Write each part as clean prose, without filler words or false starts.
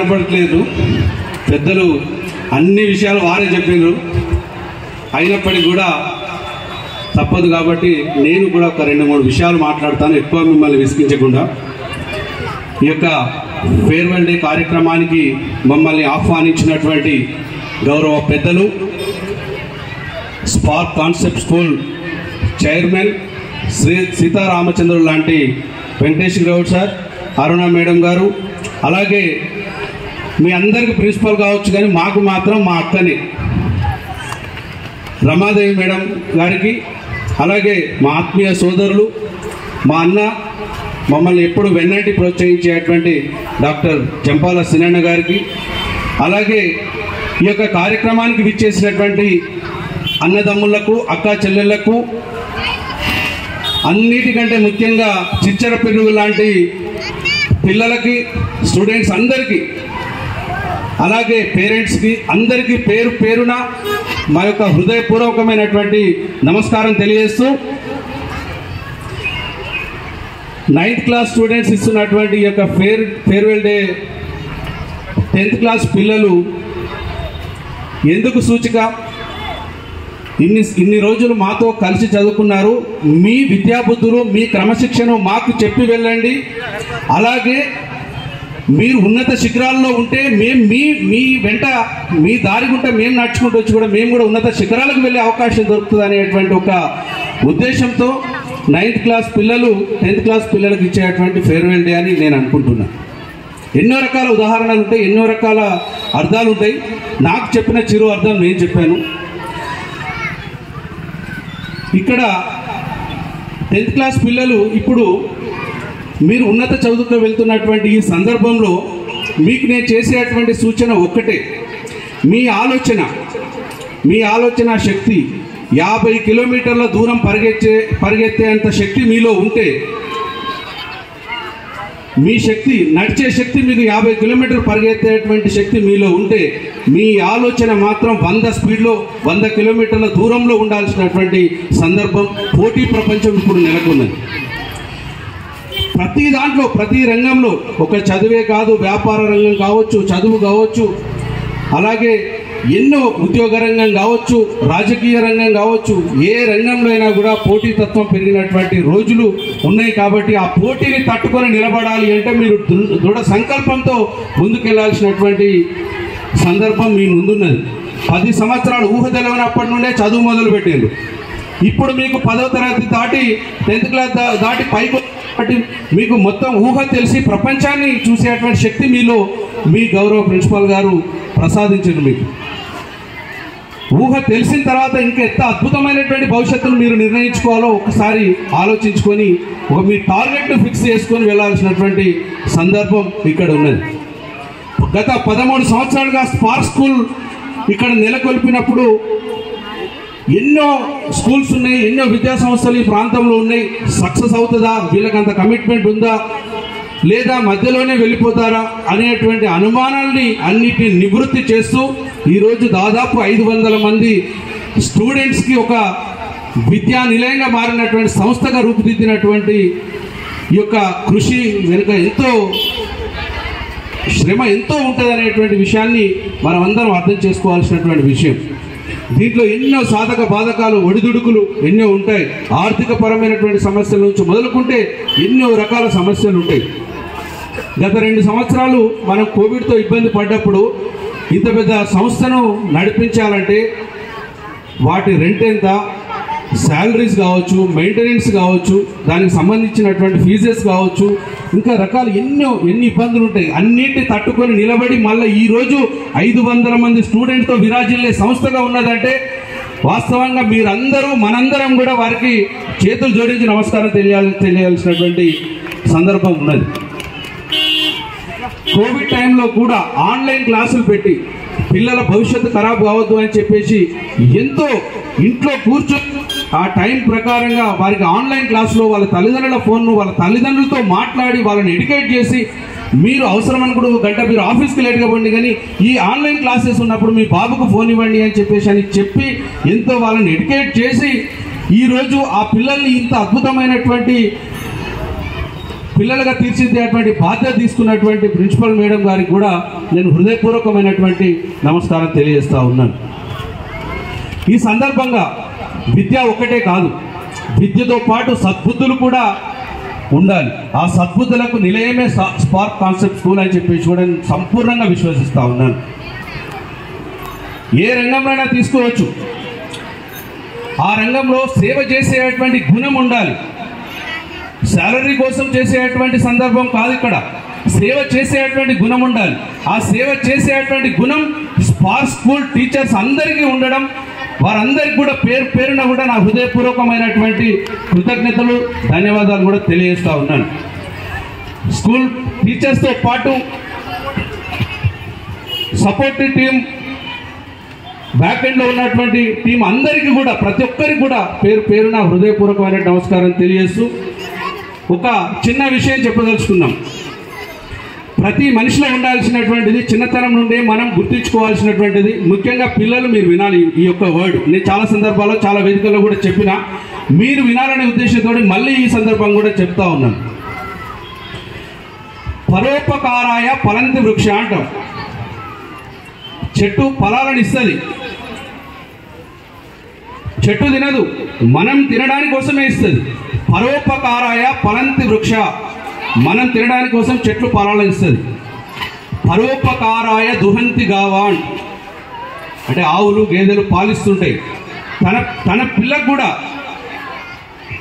కనపడట్లేదు. పెద్దలు అన్ని విషయాలు వారే చెప్పినారు. అయినప్పటికీ కూడా తప్పదు కాబట్టి నేను కూడా ఒక 2-3 విషయాలు మాట్లాడతాను, ఎక్కువ మిమ్మల్ని విసిగించకుండా. ఈ యొక్క ఫేర్వెల్ డే కార్యక్రమానికి మమ్మల్ని ఆహ్వానించినటువంటి గౌరవ పెద్దలు, Spark Concept school chairman Shri Sitaramachandrulu లాంటి వెంకటేష్ గౌడ్ సార్, అరుణ మేడం గారు, అలాగే మీ అందరికీ ప్రిన్సిపల్ కావచ్చు కానీ మాకు మాత్రం మా అక్కని రమాదేవి మేడం గారికి, అలాగే మా ఆత్మీయ సోదరులు, మా అన్న, మమ్మల్ని ఎప్పుడు వెన్నంటి ప్రోత్సహించేటువంటి డాక్టర్ జంపాల సినన్న గారికి, అలాగే ఈ యొక్క కార్యక్రమానికి విచ్చేసినటువంటి అన్నదమ్ములకు, అక్క చెల్లెళ్లకు, అన్నిటికంటే ముఖ్యంగా చిచ్చర పిల్లలు లాంటి పిల్లలకి, స్టూడెంట్స్ అందరికీ, అలాగే పేరెంట్స్కి అందరికీ పేరు పేరున మా యొక్క హృదయపూర్వకమైనటువంటి నమస్కారం తెలియజేస్తూ, 9th క్లాస్ స్టూడెంట్స్ ఇస్తున్నటువంటి ఈ యొక్క ఫేర్వెల్ డే 10th క్లాస్ పిల్లలు ఎందుకు సూచిక? ఇన్ని రోజులు మాతో కలిసి చదువుకున్నారు. మీ విద్యాబుద్ధులు, మీ క్రమశిక్షణ మాకు చెప్పి వెళ్ళండి. అలాగే మీరు ఉన్నత శిఖరాల్లో ఉంటే మేము మీ వెంట, మీ దారి గుంట మేము నడుచుకుంటూ వచ్చి కూడా మేము కూడా ఉన్నత శిఖరాలకు వెళ్ళే అవకాశం దొరుకుతుంది అనేటువంటి ఒక ఉద్దేశంతో 9th క్లాస్ పిల్లలు 10th క్లాస్ పిల్లలకు ఇచ్చేటువంటి ఫేర్వెల్ డే అని నేను అనుకుంటున్నాను. ఎన్నో రకాల ఉదాహరణలు ఉంటాయి, ఎన్నో రకాల అర్థాలు ఉంటాయి. నాకు చెప్పిన చిరు అర్థం నేను చెప్పాను. ఇక్కడ 10th క్లాస్ పిల్లలు ఇప్పుడు మీరు ఉన్నత చదువుకు వెళ్తున్నటువంటి ఈ సందర్భంలో మీకు నేను చేసేటువంటి సూచన ఒక్కటే. మీ ఆలోచన శక్తి 50 కిలోమీటర్ల దూరం పరిగెత్తేంత శక్తి మీలో ఉంటే, మీ శక్తి, నడిచే శక్తి మీకు 50 కిలోమీటర్లు పరిగెత్తేటువంటి శక్తి మీలో ఉంటే, మీ ఆలోచన మాత్రం 100 స్పీడ్లో 100 కిలోమీటర్ల దూరంలో ఉండాల్సినటువంటి సందర్భం, పోటీ ప్రపంచం ఇప్పుడు నెలకొన్నది. ప్రతి దాంట్లో, ప్రతి రంగంలో, ఒక చదువే కాదు, వ్యాపార రంగం కావచ్చు, చదువు కావచ్చు, అలాగే ఎన్నో ఉద్యోగ రంగం కావచ్చు, రాజకీయ రంగం కావచ్చు, ఏ రంగంలో అయినా కూడా పోటీతత్వం పెరిగినటువంటి రోజులు ఉన్నాయి. కాబట్టి ఆ పోటీని తట్టుకొని నిలబడాలి అంటే మీరు దృఢ సంకల్పంతో ముందుకెళ్లాల్సినటువంటి సందర్భం మీ ముందున్నది. 10 సంవత్సరాలు ఊహ తెలియనప్పటి నుండే చదువు మొదలు పెట్టారు. ఇప్పుడు మీకు 10వ తరగతి దాటి 10th క్లాస్ దాటి పైకి మీకు మొత్తం ఊహ తెలిసి ప్రపంచాన్ని చూసేటువంటి శక్తి మీలో మీ గౌరవ ప్రిన్సిపాల్ గారు ప్రసాదించారు. మీకు ఊహ తెలిసిన తర్వాత ఇంకా ఎంత అద్భుతమైనటువంటి భవిష్యత్తును మీరు నిర్ణయించుకోవాలో ఒకసారి ఆలోచించుకొని మీ టార్గెట్ను ఫిక్స్ చేసుకొని వెళ్ళాల్సినటువంటి సందర్భం ఇక్కడ ఉన్నది. గత 13 సంవత్సరాలుగా స్పార్క్ స్కూల్ ఇక్కడ నెలకొల్పినప్పుడు ఎన్నో స్కూల్స్ ఉన్నాయి, ఎన్నో విద్యా సంస్థలు ఈ ప్రాంతంలో ఉన్నాయి. సక్సెస్ అవుతుందా, వీళ్ళకి అంత కమిట్మెంట్ ఉందా, లేదా మధ్యలోనే వెళ్ళిపోతారా అనేటువంటి అనుమానాల్ని అన్నిటిని నివృత్తి చేస్తూ ఈరోజు దాదాపు 500 మంది స్టూడెంట్స్కి ఒక విద్యా నిలయంగా మారినటువంటి సంస్థగా రూపుదిద్దినటువంటి ఈ యొక్క కృషి వెనుక ఎంతో శ్రమ ఎంతో ఉంటుంది అనేటువంటి విషయాన్ని మనమందరం అర్థం చేసుకోవాల్సినటువంటి విషయం. దీంట్లో ఎన్నో సాధక బాధకాలు, ఒడిదుడుకులు ఎన్నో ఉంటాయి. ఆర్థిక పరమైనటువంటి సమస్యల నుంచి మొదలుకుంటే ఎన్నో రకాల సమస్యలు ఉంటాయి. గత 2 సంవత్సరాలు మనం కోవిడ్తో ఇబ్బంది పడ్డప్పుడు ఇంత పెద్ద సంస్థను నడిపించాలంటే వాటి రెంట్ ఎంత, శాలరీస్ కావచ్చు, మెయింటెనెన్స్ కావచ్చు, దానికి సంబంధించినటువంటి ఫీజెస్ కావచ్చు, ఇంకా రకాలు ఎన్ని ఇబ్బందులు ఉంటాయి. అన్నిటిని తట్టుకొని నిలబడి మళ్ళీ ఈరోజు 500 మంది స్టూడెంట్తో విరాజిల్లే సంస్థగా ఉన్నదంటే వాస్తవంగా మీరందరూ, మనందరం కూడా వారికి చేతులు జోడించి నమస్కారం తెలియాల్సినటువంటి సందర్భం ఉన్నది. కోవిడ్ టైంలో కూడా ఆన్లైన్ క్లాసులు పెట్టి పిల్లల భవిష్యత్తు ఖరాబ్ కావద్దు అని చెప్పేసి ఎంతో ఇంట్లో కూర్చొని ఆ టైం ప్రకారంగా వారికి ఆన్లైన్ క్లాసులో వాళ్ళ తల్లిదండ్రుల ఫోన్ను వాళ్ళ తల్లిదండ్రులతో మాట్లాడి వాళ్ళని ఎడ్యుకేట్ చేసి, మీరు అవసరం అనుకుంటూ 1 గంట మీరు ఆఫీస్కి లేట్గా పోండి కానీ ఈ ఆన్లైన్ క్లాసెస్ ఉన్నప్పుడు మీ బాబుకు ఫోన్ ఇవ్వండి అని చెప్పి ఎంతో వాళ్ళని ఎడ్యుకేట్ చేసి ఈరోజు ఆ పిల్లల్ని ఇంత అద్భుతమైనటువంటి పిల్లలుగా తీర్చిదిద్దేటువంటి బాధ్యత తీసుకున్నటువంటి ప్రిన్సిపల్ మేడం గారికి కూడా నేను హృదయపూర్వకమైనటువంటి నమస్కారం తెలియజేస్తా ఉన్నాను. ఈ సందర్భంగా విద్య ఒక్కటే కాదు, విద్యతో పాటు సద్బుద్ధులు కూడా ఉండాలి. ఆ సద్బుద్ధులకు నిలయమే స్పార్క్ కాన్సెప్ట్ స్కూల్ అని చెప్పేసి కూడా నేను సంపూర్ణంగా విశ్వసిస్తూ ఉన్నాను. ఏ రంగంలోనైనా తీసుకోవచ్చు, ఆ రంగంలో సేవ చేసేటువంటి గుణం ఉండాలి. శాలరీ కోసం చేసేటువంటి సందర్భం కాదు, ఇక్కడ సేవ చేసేటువంటి గుణం ఉండాలి. ఆ సేవ చేసేటువంటి గుణం స్పార్క్ స్కూల్ టీచర్స్ అందరికీ ఉండడం, వారందరికీ కూడా పేరు పేరున కూడా నా హృదయపూర్వకమైనటువంటి కృతజ్ఞతలు, ధన్యవాదాలు కూడా తెలియజేస్తూ ఉన్నాను. స్కూల్ టీచర్స్తో పాటు సపోర్టివ్ టీం, బ్యాక్ ఎండ్లో ఉన్నటువంటి టీం అందరికీ కూడా, ప్రతి ఒక్కరికి కూడా పేరు పేరున హృదయపూర్వకమైన నమస్కారం తెలియజేస్తూ ఒక చిన్న విషయం చెప్పదలుచుకున్నాం. ప్రతి మనిషిలో ఉండాల్సినటువంటిది, చిన్నతనం నుండి మనం గుర్తించుకోవాల్సినటువంటిది, ముఖ్యంగా పిల్లలు మీరు వినాలి ఈ యొక్క వర్డ్. నేను చాలా సందర్భాల్లో చాలా వేదికల్లో కూడా చెప్పిన, మీరు వినాలనే ఉద్దేశంతో మళ్ళీ ఈ సందర్భం కూడా చెప్తా ఉన్నాను. పరోపకారాయ ఫలంతి వృక్ష అంటాం. చెట్టు ఫలాలను ఇస్తుంది, చెట్టు తినదు, మనం తినడానికి కోసమే ఇస్తుంది. పరోపకారాయ ఫలంతి వృక్ష, మనం తినడానికి కోసం చెట్లు ఫలాలను ఇస్తుంది. పరోపకారాయ దుహంతి గావాన్, అంటే ఆవులు గేదెలు పాలిస్తుంటాయి. తన పిల్లకు కూడా,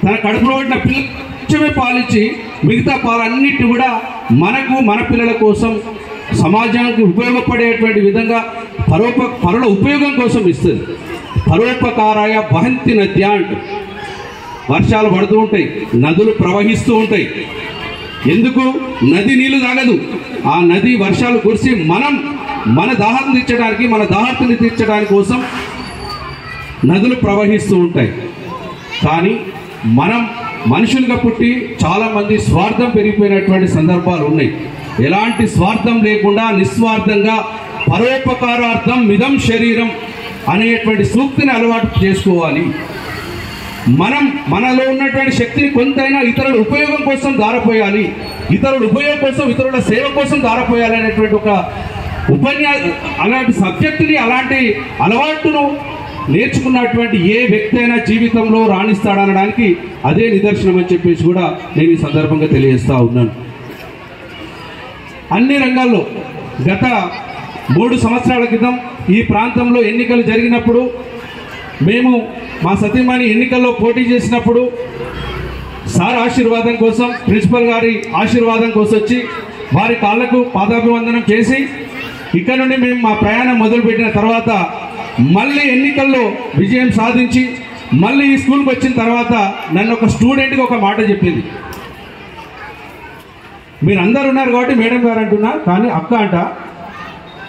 తన కడుపులో ఉన్న పిల్ల కొంచెమే పాలిచ్చి మిగతా పాలన్నిటి కూడా మనకు, మన పిల్లల కోసం, సమాజానికి ఉపయోగపడేటువంటి విధంగా పరుల ఉపయోగం కోసం ఇస్తుంది. పరోపకారాయ వహంతి నద్య అంట. వర్షాలు పడుతూ ఉంటాయి, నదులు ప్రవహిస్తూ ఉంటాయి. ఎందుకు? నది నీళ్లు తాగదు. ఆ నది వర్షాలు కురిసి మన దాహం తీర్చడానికి, మన దాహతుని తీర్చడానికి కోసం నదులు ప్రవహిస్తూ ఉంటాయి. కానీ మనం మనుషులుగా పుట్టి చాలామంది స్వార్థం పెరిగిపోయినటువంటి సందర్భాలు ఉన్నాయి. ఎలాంటి స్వార్థం లేకుండా నిస్వార్థంగా పరోపకారార్థం మిదం శరీరం అనేటువంటి సూక్తిని అలవాటు చేసుకోవాలి. మనలో ఉన్నటువంటి శక్తిని కొంతైనా ఇతరుల ఉపయోగం కోసం దారపోయాలి, ఇతరుల ఉపయోగం కోసం, ఇతరుల సేవ కోసం దారపోయాలి అనేటువంటి ఒక అలాంటి సబ్జెక్టుని, అలాంటి అలవాటును నేర్చుకున్నటువంటి ఏ వ్యక్తి అయినా జీవితంలో రాణిస్తాడనడానికి అదే నిదర్శనం అని చెప్పేసి కూడా నేను ఈ సందర్భంగా తెలియజేస్తూ ఉన్నాను. అన్ని రంగాల్లో గత 3 సంవత్సరాల క్రితం ఈ ప్రాంతంలో ఎన్నికలు జరిగినప్పుడు, మేము మా సతీమణి ఎన్నికల్లో పోటీ చేసినప్పుడు సార్ ఆశీర్వాదం కోసం, ప్రిన్సిపల్ గారి ఆశీర్వాదం కోసం వచ్చి వారి కాళ్లకు పాదాభివందనం చేసి ఇక్కడ నుండి మేము మా ప్రయాణం మొదలుపెట్టిన తర్వాత మళ్ళీ ఎన్నికల్లో విజయం సాధించి మళ్ళీ ఈ స్కూల్కి వచ్చిన తర్వాత నన్ను ఒక స్టూడెంట్కి ఒక మాట చెప్పింది. మీరు అందరు ఉన్నారు కాబట్టి మేడం గారు అంటున్నా, కానీ అక్క అంట.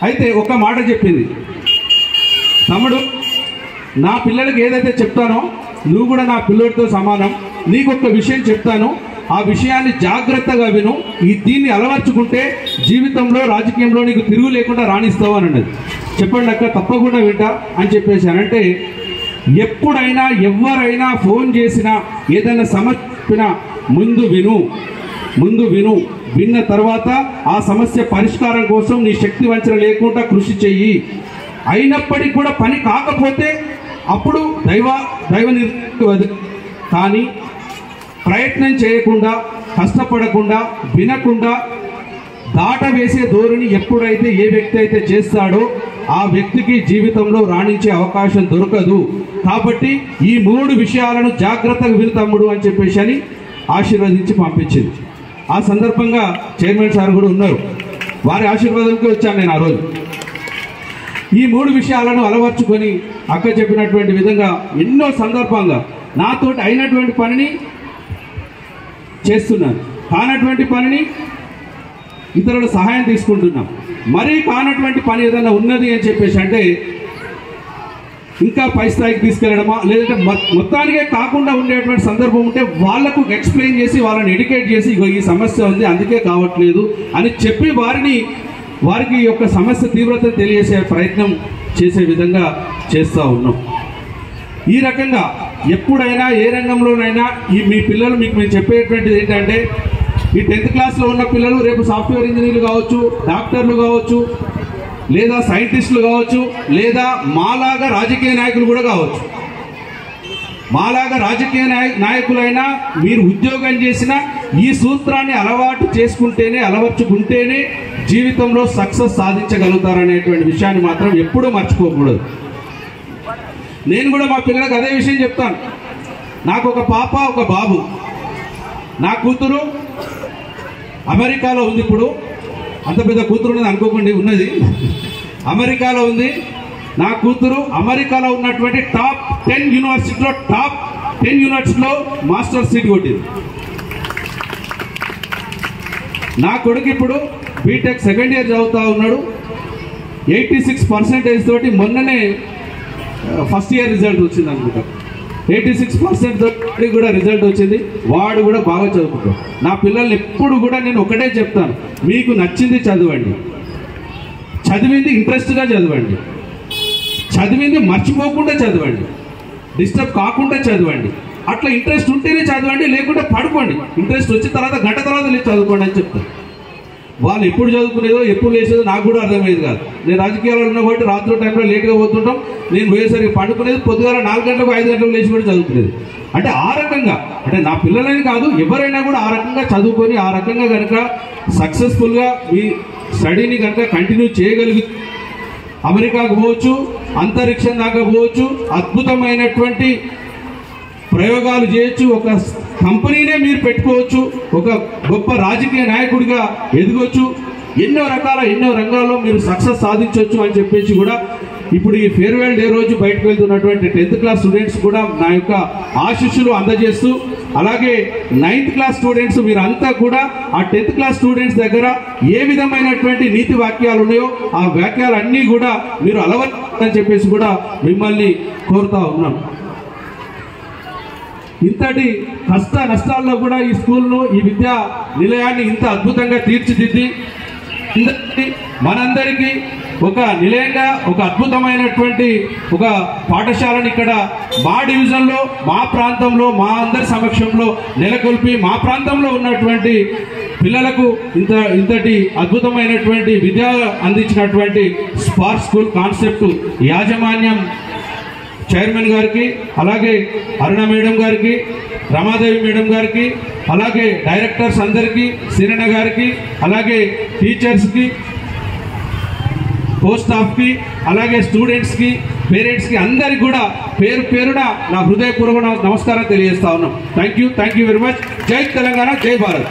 అయితే ఒక మాట చెప్పింది, తమ్ముడు, నా పిల్లలకి ఏదైతే చెప్తానో నువ్వు కూడా నా పిల్లడితో సమానం. నీకు ఒక విషయం చెప్తాను, ఆ విషయాన్ని జాగ్రత్తగా విను. దీన్ని అలవర్చుకుంటే జీవితంలో, రాజకీయంలో నీకు తిరుగు లేకుండా రాణిస్తావు అని అన్నది. చెప్పండి అక్క, తప్పకుండా వింటా అని చెప్పేసి అంటే, ఎప్పుడైనా ఎవరైనా ఫోన్ చేసినా, ఏదైనా సమస్య ముందు విను, విన్న తర్వాత ఆ సమస్య పరిష్కారం కోసం నీ శక్తి వంచన లేకుండా కృషి చెయ్యి. అయినప్పటికీ కూడా పని కాకపోతే అప్పుడు దైవ నిర్ణయం, కానీ ప్రయత్నం చేయకుండా, కష్టపడకుండా, వినకుండా దాట వేసే ధోరణి ఎప్పుడైతే ఏ వ్యక్తి అయితే చేస్తాడో ఆ వ్యక్తికి జీవితంలో రాణించే అవకాశం దొరకదు. కాబట్టి ఈ 3 విషయాలను జాగ్రత్తగా విను తమ్ముడు అని చెప్పేసి అని ఆశీర్వదించి పంపించింది. ఆ సందర్భంగా చైర్మన్ సార్ కూడా ఉన్నారు, వారి ఆశీర్వాదంకి వచ్చాను నేను ఆ రోజు. ఈ 3 విషయాలను అలవర్చుకొని అక్క చెప్పినటువంటి విధంగా ఎన్నో సందర్భంగా నాతోటి అయినటువంటి పనిని చేస్తున్నాను, కానటువంటి పనిని ఇతరుల సహాయం తీసుకుంటున్నాం. మరీ కానటువంటి పని ఏదైనా ఉన్నది అని చెప్పేసి అంటే ఇంకా పై స్థాయికి తీసుకెళ్లడమా, లేదంటే మొత్తానికే కాకుండా ఉండేటువంటి సందర్భం ఉంటే వాళ్లకు ఎక్స్ప్లెయిన్ చేసి, వాళ్ళని ఎడ్యుకేట్ చేసి, ఇగో ఈ సమస్య ఉంది అందుకే కావట్లేదు అని చెప్పి వారికి యొక్క సమస్య తీవ్రతను తెలియజేసే ప్రయత్నం చేసే విధంగా చేస్తూ ఉన్నాం. ఈ రకంగా ఎప్పుడైనా ఏ రంగంలోనైనా మీ పిల్లలు మీకు మేము చెప్పేటువంటిది ఏంటంటే, ఈ 10th క్లాస్లో ఉన్న పిల్లలు రేపు సాఫ్ట్వేర్ ఇంజనీర్లు కావచ్చు, డాక్టర్లు కావచ్చు, లేదా సైంటిస్టులు కావచ్చు, లేదా మాలాగా రాజకీయ నాయకులు కూడా కావచ్చు. మాలాగా రాజకీయ నాయకులైనా మీరు ఉద్యోగం చేసిన ఈ సూత్రాన్ని అలవర్చుకుంటేనే జీవితంలో సక్సెస్ సాధించగలుగుతారనేటువంటి విషయాన్ని మాత్రం ఎప్పుడూ మర్చిపోకూడదు. నేను కూడా మా పిల్లలకు అదే విషయం చెప్తాను. నాకు ఒక పాప, ఒక బాబు. నా కూతురు అమెరికాలో ఉంది. ఇప్పుడు అంత పెద్ద కూతురు ఉన్నది అనుకోకండి, ఉన్నది అమెరికాలో ఉంది. నా కూతురు అమెరికాలో ఉన్నటువంటి టాప్ 10 యూనివర్సిటీలో మాస్టర్ సీట్ కొట్టింది. నా కొడుకు ఇప్పుడు బీటెక్ 2nd ఇయర్ చదువుతా ఉన్నాడు. 86% తోటి మొన్ననే ఫస్ట్ ఇయర్ రిజల్ట్ వచ్చింది అనుకుంటా. 86% తోటి కూడా రిజల్ట్ వచ్చింది. వాడు కూడా బాగా చదువుకుంటాడు. నా పిల్లల్ని ఎప్పుడు కూడా నేను ఒకటే చెప్తాను, మీకు నచ్చింది చదవండి, చదివింది ఇంట్రెస్ట్గా చదవండి, చదివింది మర్చిపోకుండా చదవండి, డిస్టర్బ్ కాకుండా చదవండి. అట్లా ఇంట్రెస్ట్ ఉంటేనే చదవండి, లేకుంటే పడుకోండి. ఇంట్రెస్ట్ వచ్చిన తర్వాత గంట తర్వాత లేదు చదువుకోండి అని చెప్తాను. వాళ్ళు ఎప్పుడు చదువుకునేదో ఎప్పుడు లేచేదో నాకు కూడా అర్థమయ్యేది కాదు. నేను రాజకీయాల్లో ఉన్న కాబట్టి రాత్రి టైంలో లేట్గా పోతుంటాం. నేను పోయేసరికి పడుకునేది పొద్దుగాల 4 గంటలకు 5 గంటలకు లేచి కూడా చదువుకునేది. అంటే ఆ రకంగా, అంటే నా పిల్లలని కాదు ఎవరైనా కూడా ఆ రకంగా చదువుకొని ఆ రకంగా కనుక సక్సెస్ఫుల్గా మీ స్టడీని కనుక కంటిన్యూ చేయగలిగి అమెరికాకు పోవచ్చు, అంతరిక్షం దాకా పోవచ్చు, అద్భుతమైనటువంటి ప్రయోగాలు చేయొచ్చు, ఒక కంపెనీనే మీరు పెట్టుకోవచ్చు, ఒక గొప్ప రాజకీయ నాయకుడిగా ఎదగొచ్చు, ఎన్నో రంగాల్లో మీరు సక్సెస్ సాధించవచ్చు అని చెప్పేసి కూడా ఇప్పుడు ఈ ఫేర్వెల్ డే రోజు బయటకు వెళ్తున్నటువంటి 10th క్లాస్ స్టూడెంట్స్ కూడా నా యొక్క ఆశీస్సులు అందజేస్తూ, అలాగే 9th క్లాస్ స్టూడెంట్స్ మీరంతా కూడా ఆ 10th క్లాస్ స్టూడెంట్స్ దగ్గర ఏ విధమైనటువంటి నీతి వాక్యాలు ఉన్నాయో ఆ వాక్యాలన్నీ కూడా మీరు అలవర్చాలని చెప్పేసి కూడా మిమ్మల్ని కోరుతా ఉన్నాను. ఇంతటి కష్ట నష్టాల్లో కూడా ఈ స్కూల్ను, ఈ విద్యా నిలయాన్ని ఇంత అద్భుతంగా తీర్చిదిద్ది మనందరికీ ఒక నిలయంగా, ఒక అద్భుతమైనటువంటి ఒక పాఠశాలను ఇక్కడ మా డివిజన్లో, మా ప్రాంతంలో, మా అందరి సమక్షంలో నెలకొల్పి మా ప్రాంతంలో ఉన్నటువంటి పిల్లలకు ఇంతటి అద్భుతమైనటువంటి విద్య అందించినటువంటి స్పార్క్ స్కూల్ కాన్సెప్ట్ యాజమాన్యం చైర్మన్ గారికి, అలాగే అరుణ మేడం గారికి, రమాదేవి మేడం గారికి, అలాగే డైరెక్టర్స్ అందరికీ, సిరణ గారికి, అలాగే టీచర్స్కి, పోస్ట్ స్టాఫ్కి, అలాగే స్టూడెంట్స్కి, పేరెంట్స్కి అందరికి కూడా పేరు పేరున నా హృదయపూర్వక నమస్కారం తెలియజేస్తా ఉన్నాం. Thank you very much. జై తెలంగాణ, జై భారత్.